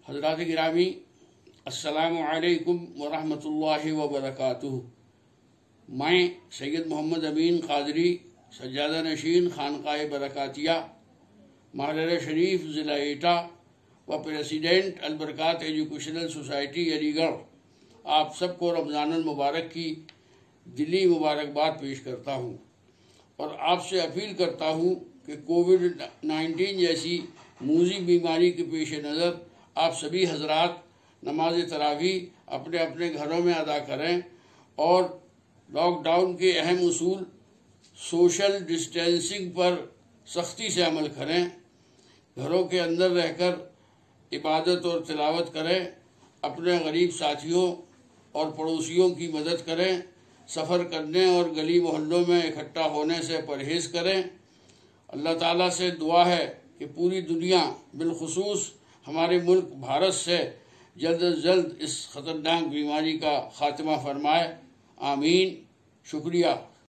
حضرات گرامی، السلام علیکم ورحمۃ اللہ وبرکاتہ۔ میں سید محمد امین قادری، سجادہ نشین خانقاہ برکاتیہ، محرر شریف ضلع ایٹا و پریزیڈنٹ البرکات ایجوکیشنل سوسائٹی علی گڑھ، آپ سب کو رمضان المبارک کی دلی مبارکباد پیش کرتا ہوں اور آپ سے اپیل کرتا ہوں کہ کووڈ-19 جیسی موذی بیماری کے پیش نظر آپ سبھی حضرات نماز تراویح اپنے اپنے گھروں میں ادا کریں اور لاک ڈاؤن کے اہم اصول سوشل ڈسٹینسنگ پر سختی سے عمل کریں، گھروں کے اندر رہ کر عبادت اور تلاوت کریں، اپنے غریب ساتھیوں اور پڑوسیوں کی مدد کریں، سفر کرنے اور گلی محلوں میں اکٹھا ہونے سے پرہیز کریں۔ اللہ تعالیٰ سے دعا ہے کہ پوری دنیا بالخصوص ہمارے ملک بھارت سے جلد از جلد اس خطرناک بیماری کا خاتمہ فرمائے، آمین۔ شکریہ۔